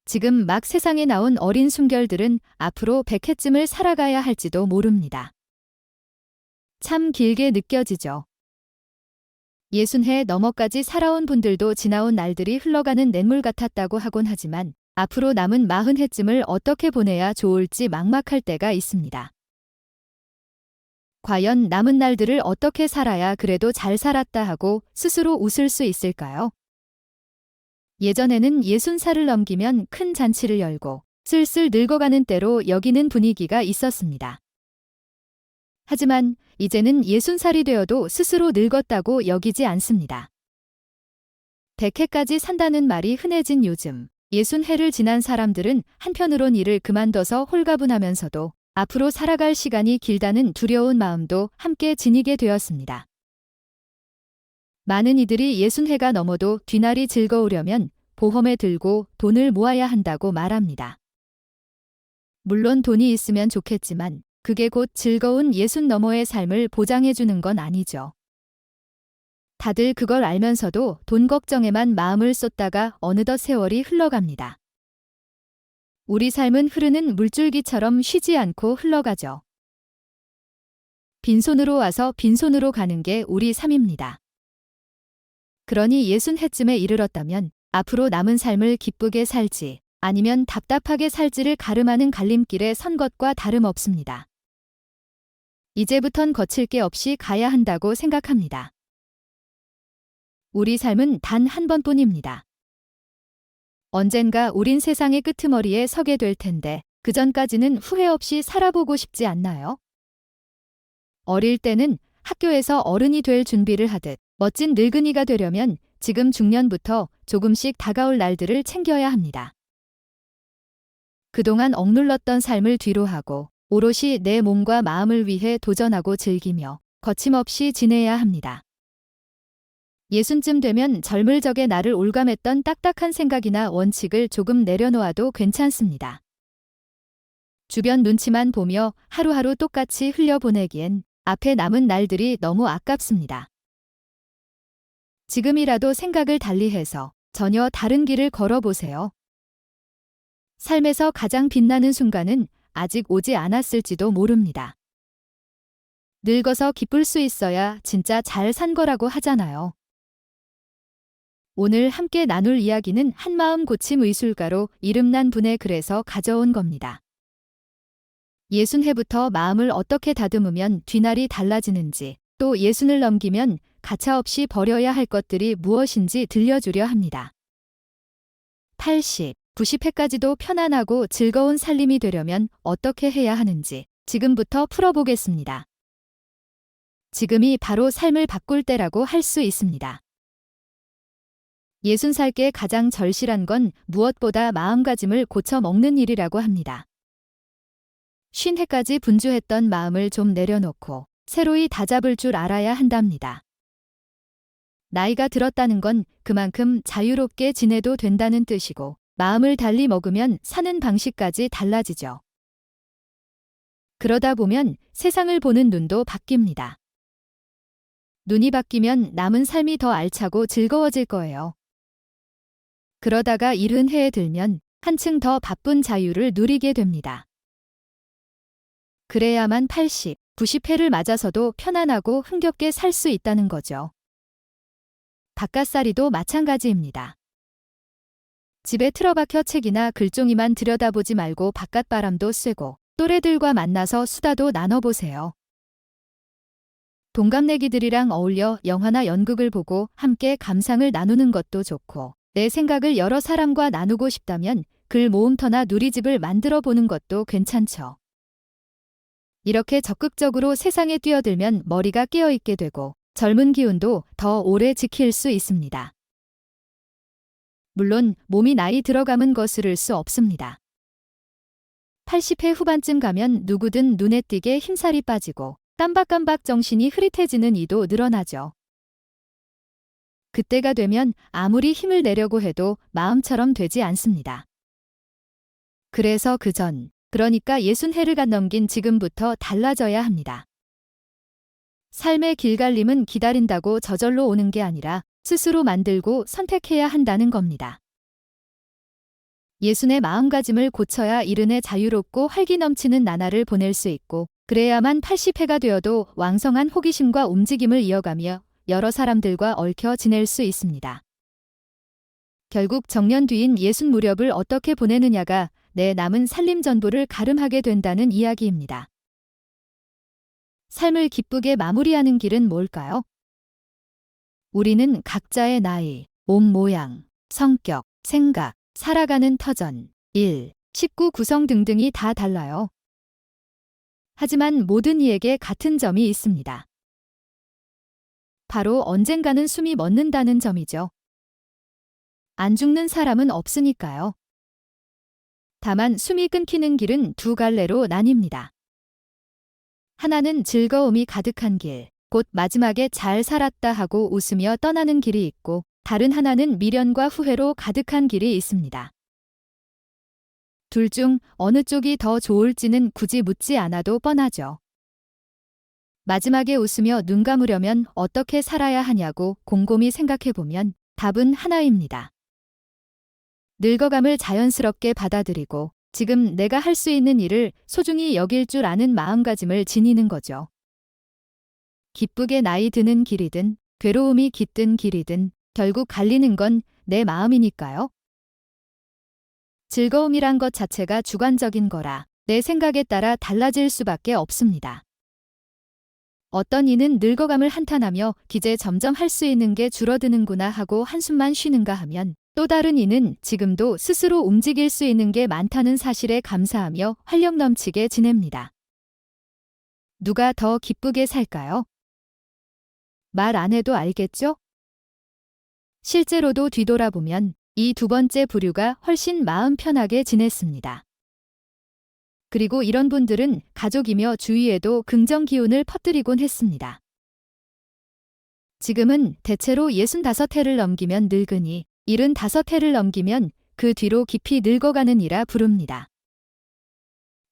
지금 막 세상에 나온 어린 숨결들은 앞으로 100회쯤을 살아가야 할지도 모릅니다. 참 길게 느껴지죠. 60해 넘어까지 살아온 분들도 지나온 날들이 흘러가는 냇물 같았다고 하곤 하지만 앞으로 남은 40해쯤을 어떻게 보내야 좋을지 막막할 때가 있습니다. 과연 남은 날들을 어떻게 살아야 그래도 잘 살았다 하고 스스로 웃을 수 있을까요? 예전에는 60살을 넘기면 큰 잔치를 열고 슬슬 늙어가는 때로 여기는 분위기가 있었습니다. 하지만 이제는 60살이 되어도 스스로 늙었다고 여기지 않습니다. 100회까지 산다는 말이 흔해진 요즘 60회를 지난 사람들은 한편으론 일을 그만둬서 홀가분하면서도 앞으로 살아갈 시간이 길다는 두려운 마음도 함께 지니게 되었습니다. 많은 이들이 60회가 넘어도 뒤날이 즐거우려면 보험에 들고 돈을 모아야 한다고 말합니다. 물론 돈이 있으면 좋겠지만 그게 곧 즐거운 60 너머의 삶을 보장해주는 건 아니죠. 다들 그걸 알면서도 돈 걱정에만 마음을 쏟다가 어느덧 세월이 흘러갑니다. 우리 삶은 흐르는 물줄기처럼 쉬지 않고 흘러가죠. 빈손으로 와서 빈손으로 가는 게 우리 삶입니다. 그러니 60회쯤에 이르렀다면 앞으로 남은 삶을 기쁘게 살지 아니면 답답하게 살지를 가름하는 갈림길에 선 것과 다름없습니다. 이제부턴 거칠 게 없이 가야 한다고 생각합니다. 우리 삶은 단 한 번뿐입니다. 언젠가 우린 세상의 끄트머리에 서게 될 텐데 그전까지는 후회 없이 살아보고 싶지 않나요? 어릴 때는 학교에서 어른이 될 준비를 하듯 멋진 늙은이가 되려면 지금 중년부터 조금씩 다가올 날들을 챙겨야 합니다. 그동안 억눌렀던 삶을 뒤로하고 오롯이 내 몸과 마음을 위해 도전하고 즐기며 거침없이 지내야 합니다. 60쯤 되면 젊을 적의 나를 올감했던 딱딱한 생각이나 원칙을 조금 내려놓아도 괜찮습니다. 주변 눈치만 보며 하루하루 똑같이 흘려보내기엔 앞에 남은 날들이 너무 아깝습니다. 지금이라도 생각을 달리해서 전혀 다른 길을 걸어보세요. 삶에서 가장 빛나는 순간은 아직 오지 않았을지도 모릅니다. 늙어서 기쁠 수 있어야 진짜 잘 산 거라고 하잖아요. 오늘 함께 나눌 이야기는 한마음 고침 의술가로 이름난 분의 글에서 가져온 겁니다. 60회부터 마음을 어떻게 다듬으면 뒤날이 달라지는지 또 60을 넘기면 가차없이 버려야 할 것들이 무엇인지 들려주려 합니다. 80, 90회까지도 편안하고 즐거운 살림이 되려면 어떻게 해야 하는지 지금부터 풀어보겠습니다. 지금이 바로 삶을 바꿀 때라고 할 수 있습니다. 60살께 가장 절실한 건 무엇보다 마음가짐을 고쳐 먹는 일이라고 합니다. 50회까지 분주했던 마음을 좀 내려놓고 새로이 다잡을 줄 알아야 한답니다. 나이가 들었다는 건 그만큼 자유롭게 지내도 된다는 뜻이고 마음을 달리 먹으면 사는 방식까지 달라지죠. 그러다 보면 세상을 보는 눈도 바뀝니다. 눈이 바뀌면 남은 삶이 더 알차고 즐거워질 거예요. 그러다가 70회에 들면 한층 더 바쁜 자유를 누리게 됩니다. 그래야만 80, 90회를 맞아서도 편안하고 흥겹게 살 수 있다는 거죠. 바깥살이도 마찬가지입니다. 집에 틀어박혀 책이나 글종이만 들여다보지 말고 바깥바람도 쐬고 또래들과 만나서 수다도 나눠보세요. 동갑내기들이랑 어울려 영화나 연극을 보고 함께 감상을 나누는 것도 좋고 내 생각을 여러 사람과 나누고 싶다면 글 모음터나 누리집을 만들어 보는 것도 괜찮죠. 이렇게 적극적으로 세상에 뛰어들면 머리가 깨어있게 되고 젊은 기운도 더 오래 지킬 수 있습니다. 물론 몸이 나이 들어감은 거스를 수 없습니다. 80회 후반쯤 가면 누구든 눈에 띄게 힘살이 빠지고 깜박깜박 정신이 흐릿해지는 이도 늘어나죠. 그때가 되면 아무리 힘을 내려고 해도 마음처럼 되지 않습니다. 그래서 그러니까 60회를 넘긴 지금부터 달라져야 합니다. 삶의 길갈림은 기다린다고 저절로 오는 게 아니라 스스로 만들고 선택해야 한다는 겁니다. 예순의 마음가짐을 고쳐야 이른에 자유롭고 활기 넘치는 나날을 보낼 수 있고, 그래야만 80회가 되어도 왕성한 호기심과 움직임을 이어가며 여러 사람들과 얽혀 지낼 수 있습니다. 결국 정년 뒤인 60 무렵을 어떻게 보내느냐가 내 남은 살림 전부를 가름하게 된다는 이야기입니다. 삶을 기쁘게 마무리하는 길은 뭘까요? 우리는 각자의 나이, 몸 모양, 성격, 생각, 살아가는 터전, 일, 식구 구성 등등이 다 달라요. 하지만 모든 이에게 같은 점이 있습니다. 바로 언젠가는 숨이 멎는다는 점이죠. 안 죽는 사람은 없으니까요. 다만 숨이 끊기는 길은 두 갈래로 나뉩니다. 하나는 즐거움이 가득한 길, 곧 마지막에 잘 살았다 하고 웃으며 떠나는 길이 있고, 다른 하나는 미련과 후회로 가득한 길이 있습니다. 둘 중 어느 쪽이 더 좋을지는 굳이 묻지 않아도 뻔하죠. 마지막에 웃으며 눈 감으려면 어떻게 살아야 하냐고 곰곰이 생각해보면 답은 하나입니다. 늙어감을 자연스럽게 받아들이고 지금 내가 할 수 있는 일을 소중히 여길 줄 아는 마음가짐을 지니는 거죠. 기쁘게 나이 드는 길이든 괴로움이 깃든 길이든 결국 갈리는 건 내 마음이니까요. 즐거움이란 것 자체가 주관적인 거라 내 생각에 따라 달라질 수밖에 없습니다. 어떤 이는 늙어감을 한탄하며 기재 점점 할 수 있는 게 줄어드는구나 하고 한숨만 쉬는가 하면, 또 다른 이는 지금도 스스로 움직일 수 있는 게 많다는 사실에 감사하며 활력 넘치게 지냅니다. 누가 더 기쁘게 살까요? 말 안 해도 알겠죠? 실제로도 뒤돌아보면 이 두 번째 부류가 훨씬 마음 편하게 지냈습니다. 그리고 이런 분들은 가족이며 주위에도 긍정 기운을 퍼뜨리곤 했습니다. 지금은 대체로 65해를 넘기면 늙으니 75해를 넘기면 그 뒤로 깊이 늙어가는 이라 부릅니다.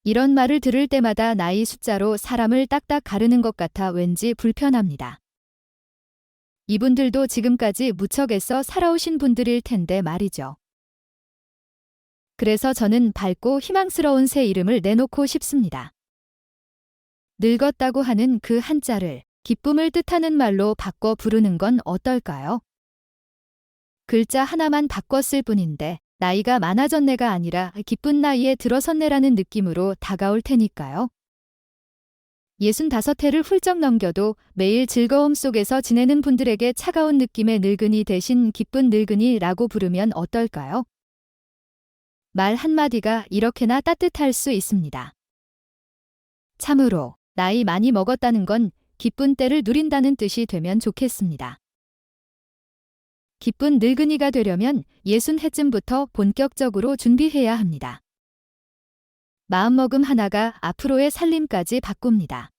이런 말을 들을 때마다 나이 숫자로 사람을 딱딱 가르는 것 같아 왠지 불편합니다. 이분들도 지금까지 무척 애써 살아오신 분들일 텐데 말이죠. 그래서 저는 밝고 희망스러운 새 이름을 내놓고 싶습니다. 늙었다고 하는 그 한자를 기쁨을 뜻하는 말로 바꿔 부르는 건 어떨까요? 글자 하나만 바꿨을 뿐인데 나이가 많아졌네가 아니라 기쁜 나이에 들어섰네라는 느낌으로 다가올 테니까요. 65해를 훌쩍 넘겨도 매일 즐거움 속에서 지내는 분들에게 차가운 느낌의 늙은이 대신 기쁜 늙은이라고 부르면 어떨까요? 말 한마디가 이렇게나 따뜻할 수 있습니다. 참으로 나이 많이 먹었다는 건 기쁜 때를 누린다는 뜻이 되면 좋겠습니다. 기쁜 늙은이가 되려면 60해쯤부터 본격적으로 준비해야 합니다. 마음먹음 하나가 앞으로의 살림까지 바꿉니다.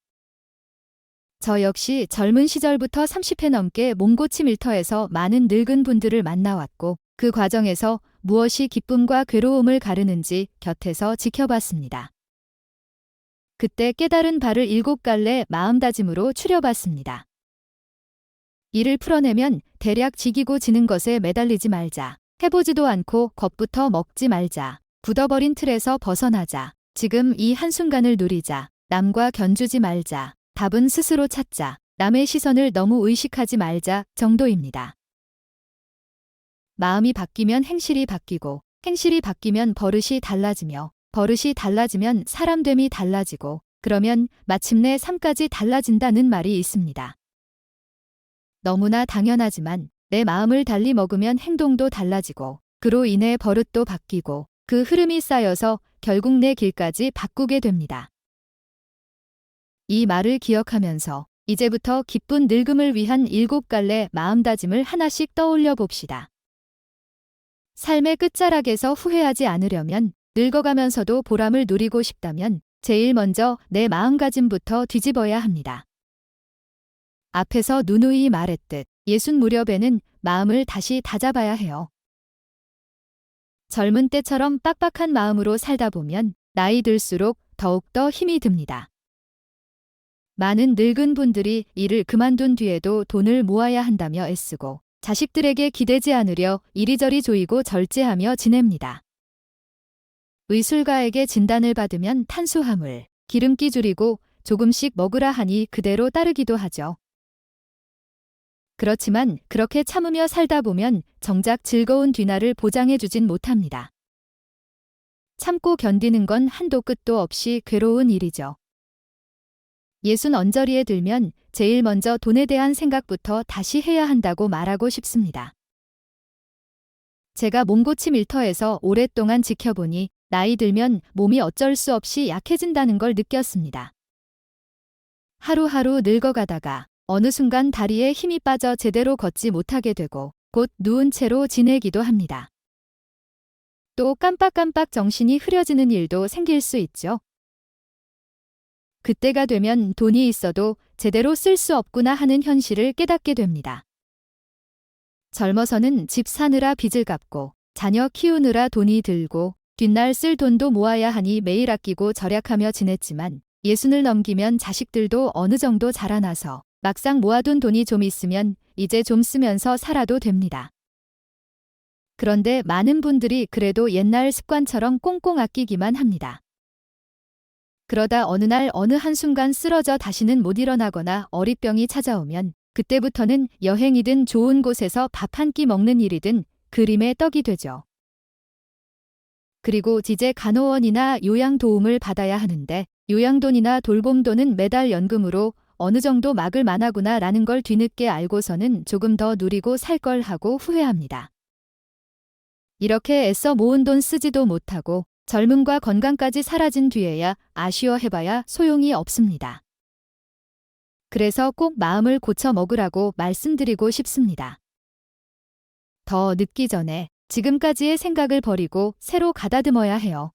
저 역시 젊은 시절부터 30회 넘게 몸고침 일터에서 많은 늙은 분들을 만나왔고 그 과정에서 무엇이 기쁨과 괴로움을 가르는지 곁에서 지켜봤습니다. 그때 깨달은 바를 7갈래 마음다짐으로 추려봤습니다. 이를 풀어내면 대략 지기고 지는 것에 매달리지 말자. 해보지도 않고 겁부터 먹지 말자. 굳어버린 틀에서 벗어나자. 지금 이 한순간을 누리자. 남과 견주지 말자. 답은 스스로 찾자. 남의 시선을 너무 의식하지 말자 정도입니다. 마음이 바뀌면 행실이 바뀌고 행실이 바뀌면 버릇이 달라지며 버릇이 달라지면 사람됨이 달라지고 그러면 마침내 삶까지 달라진다는 말이 있습니다. 너무나 당연하지만 내 마음을 달리 먹으면 행동도 달라지고 그로 인해 버릇도 바뀌고 그 흐름이 쌓여서 결국 내 길까지 바꾸게 됩니다. 이 말을 기억하면서 이제부터 기쁜 늙음을 위한 7갈래 마음다짐을 하나씩 떠올려 봅시다. 삶의 끝자락에서 후회하지 않으려면 늙어가면서도 보람을 누리고 싶다면 제일 먼저 내 마음가짐부터 뒤집어야 합니다. 앞에서 누누이 말했듯 60 무렵에는 마음을 다시 다잡아야 해요. 젊은 때처럼 빡빡한 마음으로 살다 보면 나이 들수록 더욱더 힘이 듭니다. 많은 늙은 분들이 일을 그만둔 뒤에도 돈을 모아야 한다며 애쓰고 자식들에게 기대지 않으려 이리저리 조이고 절제하며 지냅니다. 의술가에게 진단을 받으면 탄수화물, 기름기 줄이고 조금씩 먹으라 하니 그대로 따르기도 하죠. 그렇지만 그렇게 참으며 살다 보면 정작 즐거운 뒤날을 보장해주진 못합니다. 참고 견디는 건 한도 끝도 없이 괴로운 일이죠. 60 언저리에 들면 제일 먼저 돈에 대한 생각부터 다시 해야 한다고 말하고 싶습니다. 제가 몸고침 일터에서 오랫동안 지켜보니 나이 들면 몸이 어쩔 수 없이 약해진다는 걸 느꼈습니다. 하루하루 늙어가다가 어느 순간 다리에 힘이 빠져 제대로 걷지 못하게 되고 곧 누운 채로 지내기도 합니다. 또 깜빡깜빡 정신이 흐려지는 일도 생길 수 있죠. 그때가 되면 돈이 있어도 제대로 쓸 수 없구나 하는 현실을 깨닫게 됩니다. 젊어서는 집 사느라 빚을 갚고 자녀 키우느라 돈이 들고 뒷날 쓸 돈도 모아야 하니 매일 아끼고 절약하며 지냈지만 60을 넘기면 자식들도 어느 정도 자라나서 막상 모아둔 돈이 좀 있으면 이제 좀 쓰면서 살아도 됩니다. 그런데 많은 분들이 그래도 옛날 습관처럼 꽁꽁 아끼기만 합니다. 그러다 어느 날 어느 한순간 쓰러져 다시는 못 일어나거나 어리병이 찾아오면 그때부터는 여행이든 좋은 곳에서 밥 한 끼 먹는 일이든 그림의 떡이 되죠. 그리고 이제 간호원이나 요양 도움을 받아야 하는데 요양돈이나 돌봄돈은 매달 연금으로 어느 정도 막을 만하구나 라는 걸 뒤늦게 알고서는 조금 더 누리고 살 걸 하고 후회합니다. 이렇게 애써 모은 돈 쓰지도 못하고 젊음과 건강까지 사라진 뒤에야 아쉬워해봐야 소용이 없습니다. 그래서 꼭 마음을 고쳐 먹으라고 말씀드리고 싶습니다. 더 늦기 전에 지금까지의 생각을 버리고 새로 가다듬어야 해요.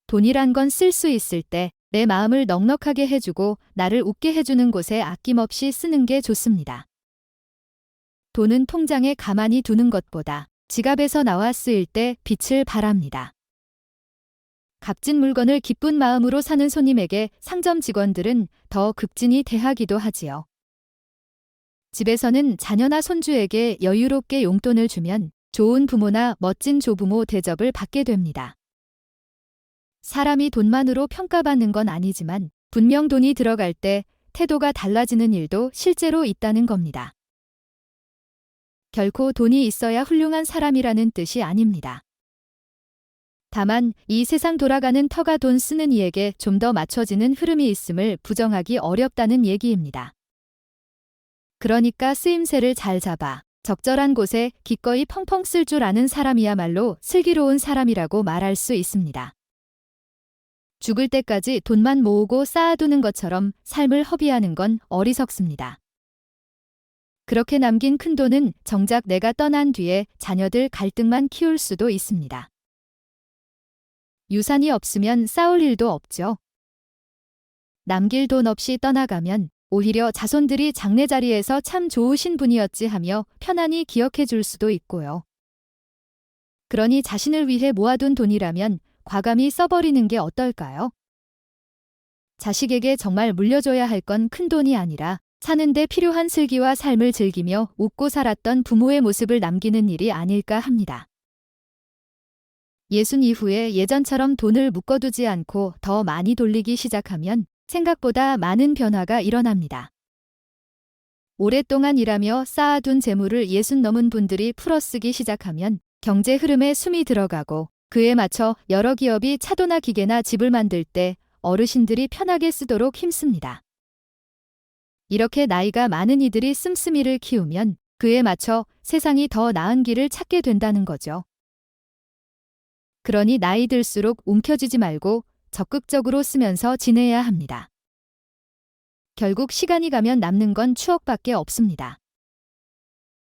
돈이란 건 쓸 수 있을 때 내 마음을 넉넉하게 해주고 나를 웃게 해주는 곳에 아낌없이 쓰는 게 좋습니다. 돈은 통장에 가만히 두는 것보다 지갑에서 나와 쓰일 때 빛을 발합니다. 값진 물건을 기쁜 마음으로 사는 손님에게 상점 직원들은 더 극진히 대하기도 하지요. 집에서는 자녀나 손주에게 여유롭게 용돈을 주면 좋은 부모나 멋진 조부모 대접을 받게 됩니다. 사람이 돈만으로 평가받는 건 아니지만 분명 돈이 들어갈 때 태도가 달라지는 일도 실제로 있다는 겁니다. 결코 돈이 있어야 훌륭한 사람이라는 뜻이 아닙니다. 다만 이 세상 돌아가는 터가 돈 쓰는 이에게 좀 더 맞춰지는 흐름이 있음을 부정하기 어렵다는 얘기입니다. 그러니까 쓰임새를 잘 잡아 적절한 곳에 기꺼이 펑펑 쓸 줄 아는 사람이야말로 슬기로운 사람이라고 말할 수 있습니다. 죽을 때까지 돈만 모으고 쌓아두는 것처럼 삶을 허비하는 건 어리석습니다. 그렇게 남긴 큰돈은 정작 내가 떠난 뒤에 자녀들 갈등만 키울 수도 있습니다. 유산이 없으면 싸울 일도 없죠. 남길 돈 없이 떠나가면 오히려 자손들이 장례 자리에서 참 좋으신 분이었지 하며 편안히 기억해 줄 수도 있고요. 그러니 자신을 위해 모아둔 돈이라면 과감히 써버리는 게 어떨까요? 자식에게 정말 물려줘야 할 건 큰돈이 아니라 사는데 필요한 슬기와 삶을 즐기며 웃고 살았던 부모의 모습을 남기는 일이 아닐까 합니다. 60 이후에 예전처럼 돈을 묶어두지 않고 더 많이 돌리기 시작하면 생각보다 많은 변화가 일어납니다. 오랫동안 일하며 쌓아둔 재물을 60 넘은 분들이 풀어쓰기 시작하면 경제 흐름에 숨이 들어가고 그에 맞춰 여러 기업이 차도나 기계나 집을 만들 때 어르신들이 편하게 쓰도록 힘씁니다. 이렇게 나이가 많은 이들이 씀씀이를 키우면 그에 맞춰 세상이 더 나은 길을 찾게 된다는 거죠. 그러니 나이 들수록 움켜쥐지 말고 적극적으로 쓰면서 지내야 합니다. 결국 시간이 가면 남는 건 추억밖에 없습니다.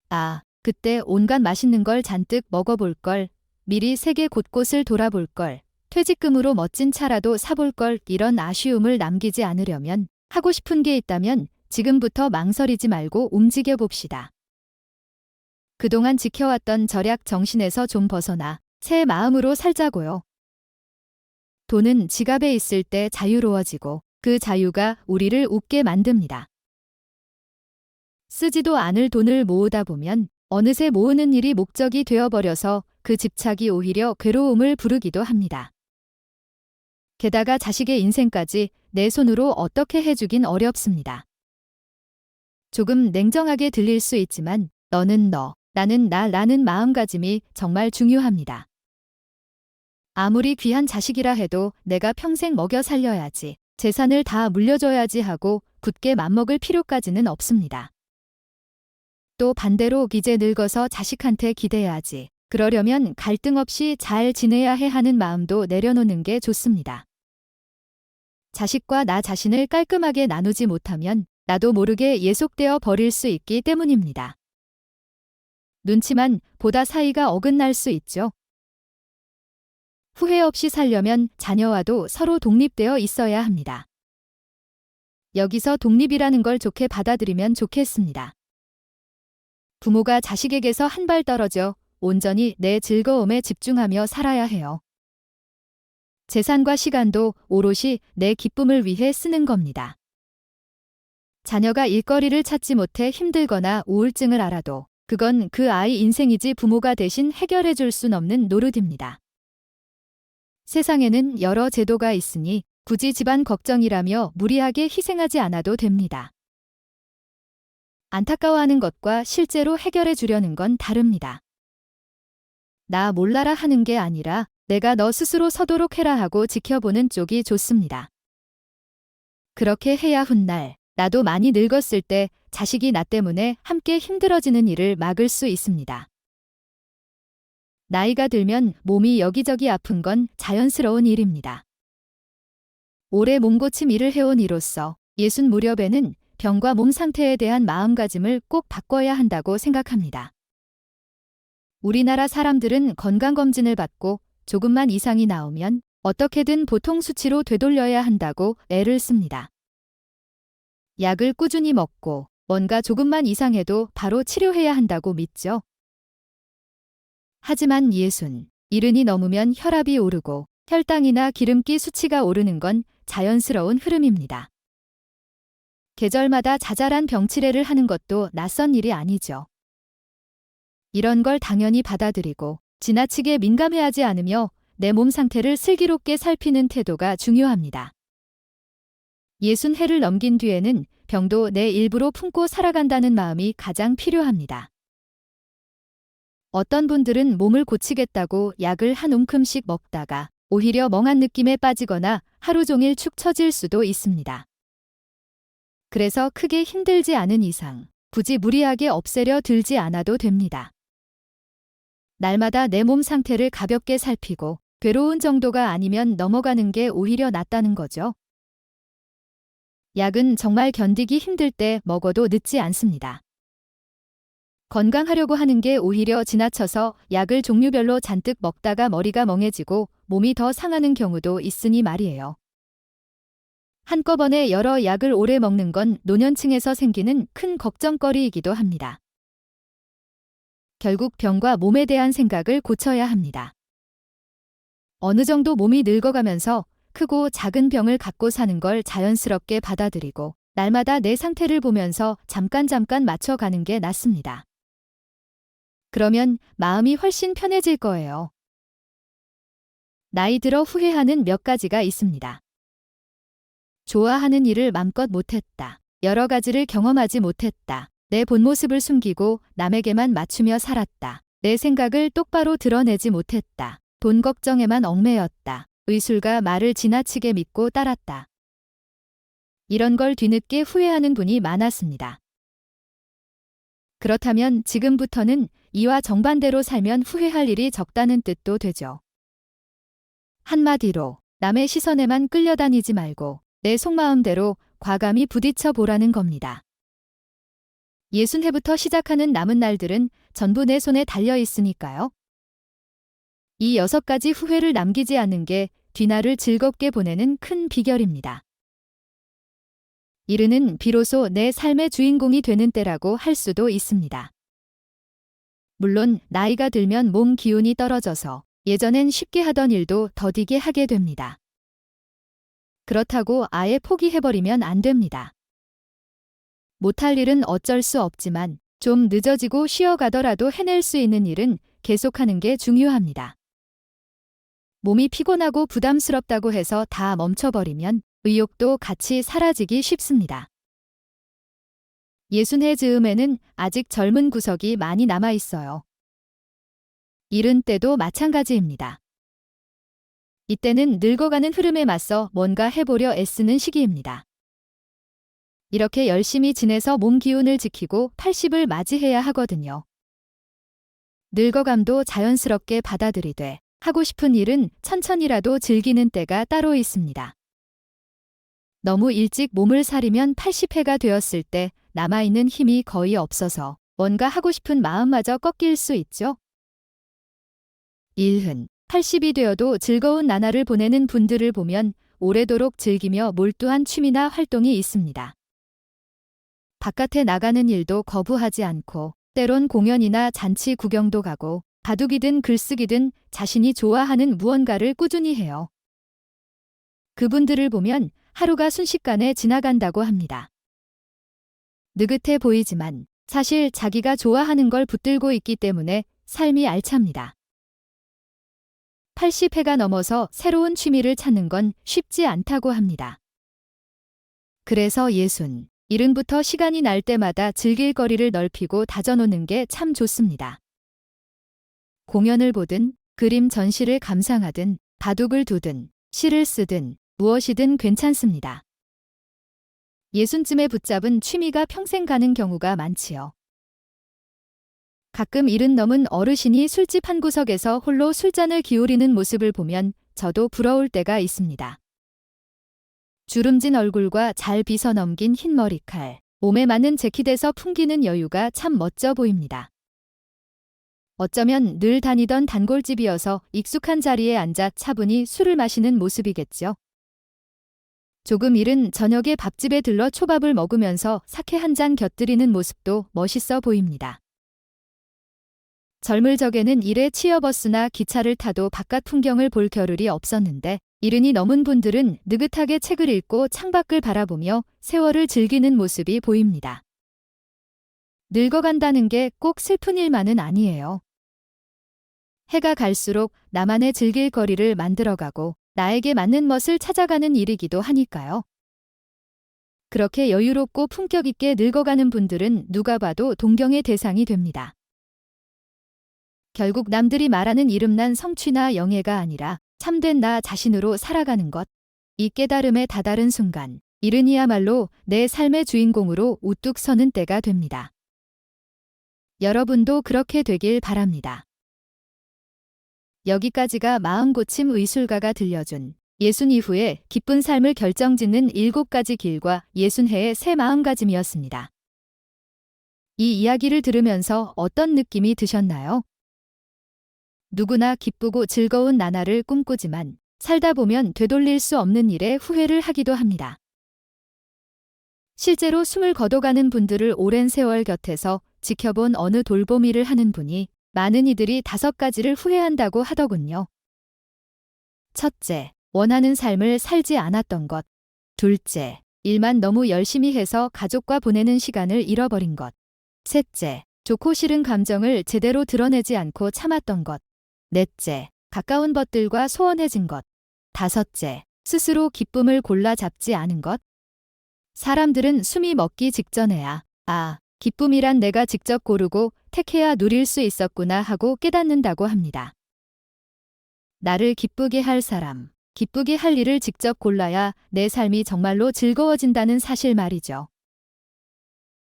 아, 그때 온갖 맛있는 걸 잔뜩 먹어볼 걸, 미리 세계 곳곳을 돌아볼 걸, 퇴직금으로 멋진 차라도 사볼 걸 이런 아쉬움을 남기지 않으려면 하고 싶은 게 있다면 지금부터 망설이지 말고 움직여 봅시다. 그동안 지켜왔던 절약 정신에서 좀 벗어나 새 마음으로 살자고요. 돈은 지갑에 있을 때 자유로워지고 그 자유가 우리를 웃게 만듭니다. 쓰지도 않을 돈을 모으다 보면 어느새 모으는 일이 목적이 되어버려서 그 집착이 오히려 괴로움을 부르기도 합니다. 게다가 자식의 인생까지 내 손으로 어떻게 해주긴 어렵습니다. 조금 냉정하게 들릴 수 있지만 너는 너, 나는 나라는 마음가짐이 정말 중요합니다. 아무리 귀한 자식이라 해도 내가 평생 먹여 살려야지, 재산을 다 물려줘야지 하고 굳게 맘먹을 필요까지는 없습니다. 또 반대로 이제 늙어서 자식한테 기대야지, 그러려면 갈등 없이 잘 지내야 해 하는 마음도 내려놓는 게 좋습니다. 자식과 나 자신을 깔끔하게 나누지 못하면 나도 모르게 예속되어 버릴 수 있기 때문입니다. 눈치만 보다 사이가 어긋날 수 있죠. 후회 없이 살려면 자녀와도 서로 독립되어 있어야 합니다. 여기서 독립이라는 걸 좋게 받아들이면 좋겠습니다. 부모가 자식에게서 한 발 떨어져 온전히 내 즐거움에 집중하며 살아야 해요. 재산과 시간도 오롯이 내 기쁨을 위해 쓰는 겁니다. 자녀가 일거리를 찾지 못해 힘들거나 우울증을 알아도 그건 그 아이 인생이지 부모가 대신 해결해 줄 순 없는 노릇입니다. 세상에는 여러 제도가 있으니 굳이 집안 걱정이라며 무리하게 희생하지 않아도 됩니다. 안타까워하는 것과 실제로 해결해 주려는 건 다릅니다. 나 몰라라 하는 게 아니라 내가 너 스스로 서도록 해라 하고 지켜보는 쪽이 좋습니다. 그렇게 해야 훗날 나도 많이 늙었을 때 자식이 나 때문에 함께 힘들어지는 일을 막을 수 있습니다. 나이가 들면 몸이 여기저기 아픈 건 자연스러운 일입니다. 오래 몸고침 일을 해온 이로서 60 무렵에는 병과 몸 상태에 대한 마음가짐을 꼭 바꿔야 한다고 생각합니다. 우리나라 사람들은 건강검진을 받고 조금만 이상이 나오면 어떻게든 보통 수치로 되돌려야 한다고 애를 씁니다. 약을 꾸준히 먹고 뭔가 조금만 이상해도 바로 치료해야 한다고 믿죠. 하지만 60, 70이 넘으면 혈압이 오르고 혈당이나 기름기 수치가 오르는 건 자연스러운 흐름입니다. 계절마다 자잘한 병치레를 하는 것도 낯선 일이 아니죠. 이런 걸 당연히 받아들이고 지나치게 민감해하지 않으며 내 몸 상태를 슬기롭게 살피는 태도가 중요합니다. 60해를 넘긴 뒤에는 병도 내 일부로 품고 살아간다는 마음이 가장 필요합니다. 어떤 분들은 몸을 고치겠다고 약을 한 움큼씩 먹다가 오히려 멍한 느낌에 빠지거나 하루 종일 축 처질 수도 있습니다. 그래서 크게 힘들지 않은 이상 굳이 무리하게 없애려 들지 않아도 됩니다. 날마다 내 몸 상태를 가볍게 살피고 괴로운 정도가 아니면 넘어가는 게 오히려 낫다는 거죠. 약은 정말 견디기 힘들 때 먹어도 늦지 않습니다. 건강하려고 하는 게 오히려 지나쳐서 약을 종류별로 잔뜩 먹다가 머리가 멍해지고 몸이 더 상하는 경우도 있으니 말이에요. 한꺼번에 여러 약을 오래 먹는 건 노년층에서 생기는 큰 걱정거리이기도 합니다. 결국 병과 몸에 대한 생각을 고쳐야 합니다. 어느 정도 몸이 늙어가면서 크고 작은 병을 갖고 사는 걸 자연스럽게 받아들이고 날마다 내 상태를 보면서 잠깐 맞춰가는 게 낫습니다. 그러면 마음이 훨씬 편해질 거예요. 나이 들어 후회하는 몇 가지가 있습니다. 좋아하는 일을 맘껏 못했다. 여러 가지를 경험하지 못했다. 내 본 모습을 숨기고 남에게만 맞추며 살았다. 내 생각을 똑바로 드러내지 못했다. 돈 걱정에만 얽매였다. 의술가 말을 지나치게 믿고 따랐다. 이런 걸 뒤늦게 후회하는 분이 많았습니다. 그렇다면 지금부터는 이와 정반대로 살면 후회할 일이 적다는 뜻도 되죠. 한마디로 남의 시선에만 끌려다니지 말고 내 속마음대로 과감히 부딪혀 보라는 겁니다. 60해부터 시작하는 남은 날들은 전부 내 손에 달려 있으니까요. 이 6가지 후회를 남기지 않는 게 뒤날을 즐겁게 보내는 큰 비결입니다. 70은 비로소 내 삶의 주인공이 되는 때라고 할 수도 있습니다. 물론 나이가 들면 몸 기운이 떨어져서 예전엔 쉽게 하던 일도 더디게 하게 됩니다. 그렇다고 아예 포기해버리면 안 됩니다. 못할 일은 어쩔 수 없지만 좀 늦어지고 쉬어가더라도 해낼 수 있는 일은 계속하는 게 중요합니다. 몸이 피곤하고 부담스럽다고 해서 다 멈춰버리면 의욕도 같이 사라지기 쉽습니다. 60해 즈음에는 아직 젊은 구석이 많이 남아 있어요. 70대도 마찬가지입니다. 이때는 늙어가는 흐름에 맞서 뭔가 해보려 애쓰는 시기입니다. 이렇게 열심히 지내서 몸 기운을 지키고 80을 맞이해야 하거든요. 늙어감도 자연스럽게 받아들이되 하고 싶은 일은 천천히라도 즐기는 때가 따로 있습니다. 너무 일찍 몸을 사리면 80회가 되었을 때 남아있는 힘이 거의 없어서 뭔가 하고 싶은 마음마저 꺾일 수 있죠. 80이 되어도 즐거운 나날을 보내는 분들을 보면 오래도록 즐기며 몰두한 취미나 활동이 있습니다. 바깥에 나가는 일도 거부하지 않고 때론 공연이나 잔치 구경도 가고 바둑이든 글쓰기든 자신이 좋아하는 무언가를 꾸준히 해요. 그분들을 보면 하루가 순식간에 지나간다고 합니다. 느긋해 보이지만 사실 자기가 좋아하는 걸 붙들고 있기 때문에 삶이 알찹니다. 80회가 넘어서 새로운 취미를 찾는 건 쉽지 않다고 합니다. 그래서 60, 70부터 시간이 날 때마다 즐길 거리를 넓히고 다져놓는 게 참 좋습니다. 공연을 보든 그림 전시를 감상하든 바둑을 두든 시를 쓰든 무엇이든 괜찮습니다. 60쯤에 붙잡은 취미가 평생 가는 경우가 많지요. 가끔 70 넘은 어르신이 술집 한 구석에서 홀로 술잔을 기울이는 모습을 보면 저도 부러울 때가 있습니다. 주름진 얼굴과 잘 빗어 넘긴 흰 머리칼, 몸에 맞는 재킷에서 풍기는 여유가 참 멋져 보입니다. 어쩌면 늘 다니던 단골집이어서 익숙한 자리에 앉아 차분히 술을 마시는 모습이겠죠. 조금 이른 저녁에 밥집에 들러 초밥을 먹으면서 사케 한 잔 곁들이는 모습도 멋있어 보입니다. 젊을 적에는 일에 치여 버스나 기차를 타도 바깥 풍경을 볼 겨를이 없었는데 70이 넘은 분들은 느긋하게 책을 읽고 창밖을 바라보며 세월을 즐기는 모습이 보입니다. 늙어간다는 게 꼭 슬픈 일만은 아니에요. 해가 갈수록 나만의 즐길 거리를 만들어가고 나에게 맞는 멋을 찾아가는 일이기도 하니까요. 그렇게 여유롭고 품격 있게 늙어가는 분들은 누가 봐도 동경의 대상이 됩니다. 결국 남들이 말하는 이름난 성취나 영예가 아니라 참된 나 자신으로 살아가는 것. 이 깨달음에 다다른 순간, 70이야말로 내 삶의 주인공으로 우뚝 서는 때가 됩니다. 여러분도 그렇게 되길 바랍니다. 여기까지가 마음고침 의술가가 들려준 60 이후에 기쁜 삶을 결정짓는 7가지 길과 60해의 새 마음가짐이었습니다. 이 이야기를 들으면서 어떤 느낌이 드셨나요? 누구나 기쁘고 즐거운 나날을 꿈꾸지만 살다 보면 되돌릴 수 없는 일에 후회를 하기도 합니다. 실제로 숨을 거둬가는 분들을 오랜 세월 곁에서 지켜본 어느 돌보미를 하는 분이 많은 이들이 5가지를 후회한다고 하더군요. 첫째, 원하는 삶을 살지 않았던 것. 둘째, 일만 너무 열심히 해서 가족과 보내는 시간을 잃어버린 것. 셋째, 좋고 싫은 감정을 제대로 드러내지 않고 참았던 것. 넷째, 가까운 것들과 소원해진 것. 다섯째, 스스로 기쁨을 골라 잡지 않은 것. 사람들은 숨이 멎기 직전에야 기쁨이란 내가 직접 고르고 택해야 누릴 수 있었구나 하고 깨닫는다고 합니다. 나를 기쁘게 할 사람, 기쁘게 할 일을 직접 골라야 내 삶이 정말로 즐거워진다는 사실 말이죠.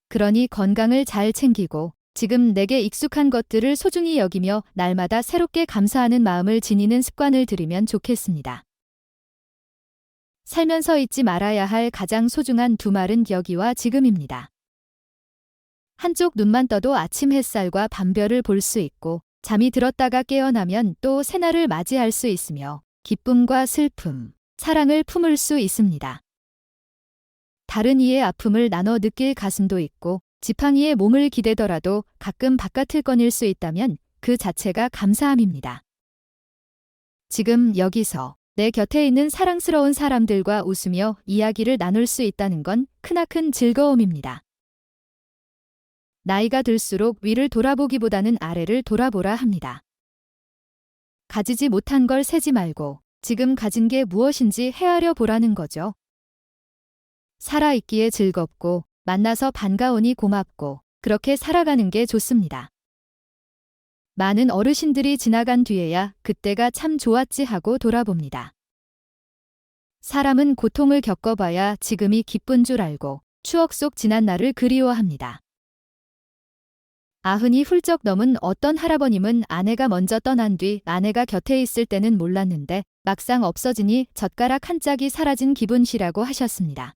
그러니 건강을 잘 챙기고 지금 내게 익숙한 것들을 소중히 여기며 날마다 새롭게 감사하는 마음을 지니는 습관을 들이면 좋겠습니다. 살면서 잊지 말아야 할 가장 소중한 2말은 여기와 지금입니다. 한쪽 눈만 떠도 아침 햇살과 밤별을 볼 수 있고 잠이 들었다가 깨어나면 또 새날을 맞이할 수 있으며 기쁨과 슬픔, 사랑을 품을 수 있습니다. 다른 이의 아픔을 나눠 느낄 가슴도 있고 지팡이에 몸을 기대더라도 가끔 바깥을 꺼낼 수 있다면 그 자체가 감사함입니다. 지금 여기서 내 곁에 있는 사랑스러운 사람들과 웃으며 이야기를 나눌 수 있다는 건 크나큰 즐거움입니다. 나이가 들수록 위를 돌아보기보다는 아래를 돌아보라 합니다. 가지지 못한 걸 세지 말고 지금 가진 게 무엇인지 헤아려 보라는 거죠. 살아있기에 즐겁고 만나서 반가우니 고맙고 그렇게 살아가는 게 좋습니다. 많은 어르신들이 지나간 뒤에야 그때가 참 좋았지 하고 돌아봅니다. 사람은 고통을 겪어봐야 지금이 기쁜 줄 알고 추억 속 지난 날을 그리워합니다. 90이 훌쩍 넘은 어떤 할아버님은 아내가 먼저 떠난 뒤 아내가 곁에 있을 때는 몰랐는데 막상 없어지니 젓가락 한 짝이 사라진 기분이라고 하셨습니다.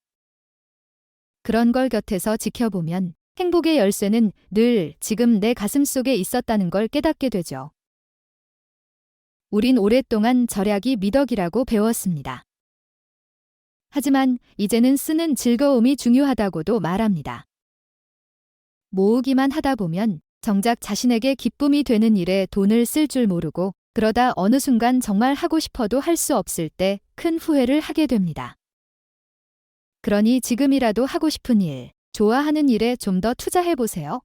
그런 걸 곁에서 지켜보면 행복의 열쇠는 늘 지금 내 가슴 속에 있었다는 걸 깨닫게 되죠. 우린 오랫동안 절약이 미덕이라고 배웠습니다. 하지만 이제는 쓰는 즐거움이 중요하다고도 말합니다. 모으기만 하다 보면 정작 자신에게 기쁨이 되는 일에 돈을 쓸 줄 모르고 그러다 어느 순간 정말 하고 싶어도 할 수 없을 때 큰 후회를 하게 됩니다. 그러니 지금이라도 하고 싶은 일, 좋아하는 일에 좀 더 투자해보세요.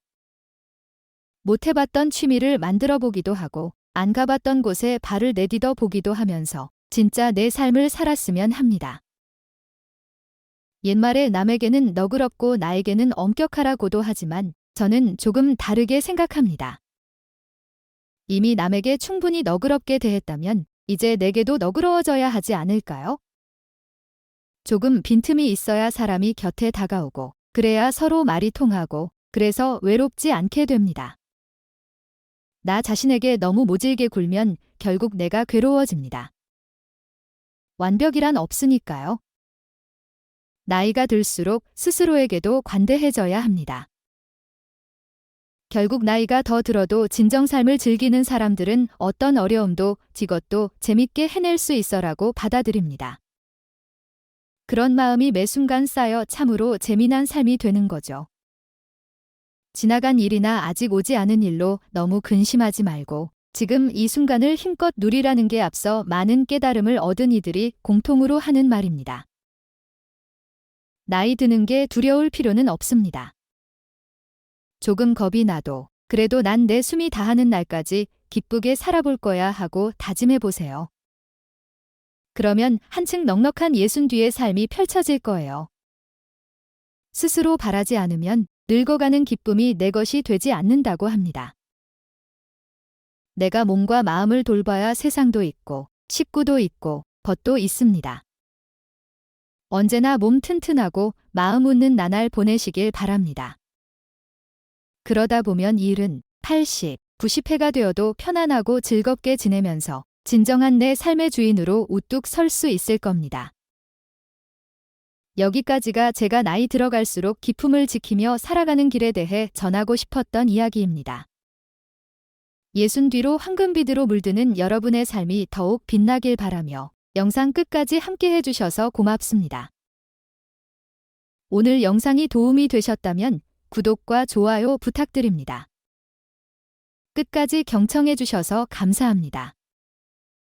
못 해봤던 취미를 만들어 보기도 하고 안 가봤던 곳에 발을 내디뎌 보기도 하면서 진짜 내 삶을 살았으면 합니다. 옛말에 남에게는 너그럽고 나에게는 엄격하라고도 하지만 저는 조금 다르게 생각합니다. 이미 남에게 충분히 너그럽게 대했다면 이제 내게도 너그러워져야 하지 않을까요? 조금 빈틈이 있어야 사람이 곁에 다가오고 그래야 서로 말이 통하고 그래서 외롭지 않게 됩니다. 나 자신에게 너무 모질게 굴면 결국 내가 괴로워집니다. 완벽이란 없으니까요. 나이가 들수록 스스로에게도 관대해져야 합니다. 결국 나이가 더 들어도 진정 삶을 즐기는 사람들은 어떤 어려움도 이것도 재밌게 해낼 수 있어라고 받아들입니다. 그런 마음이 매 순간 쌓여 참으로 재미난 삶이 되는 거죠. 지나간 일이나 아직 오지 않은 일로 너무 근심하지 말고 지금 이 순간을 힘껏 누리라는 게 앞서 많은 깨달음을 얻은 이들이 공통으로 하는 말입니다. 나이 드는 게 두려울 필요는 없습니다. 조금 겁이 나도 그래도 난 내 숨이 다하는 날까지 기쁘게 살아볼 거야 하고 다짐해 보세요. 그러면 한층 넉넉한 60뒤의 삶이 펼쳐질 거예요. 스스로 바라지 않으면 늙어가는 기쁨이 내 것이 되지 않는다고 합니다. 내가 몸과 마음을 돌봐야 세상도 있고 식구도 있고 벗도 있습니다. 언제나 몸 튼튼하고 마음 웃는 나날 보내시길 바랍니다. 그러다 보면 70, 80, 90회가 되어도 편안하고 즐겁게 지내면서 진정한 내 삶의 주인으로 우뚝 설 수 있을 겁니다. 여기까지가 제가 나이 들어갈수록 기품을 지키며 살아가는 길에 대해 전하고 싶었던 이야기입니다. 60뒤로 황금비드로 물드는 여러분의 삶이 더욱 빛나길 바라며 영상 끝까지 함께 해주셔서 고맙습니다. 오늘 영상이 도움이 되셨다면 구독과 좋아요 부탁드립니다. 끝까지 경청해 주셔서 감사합니다.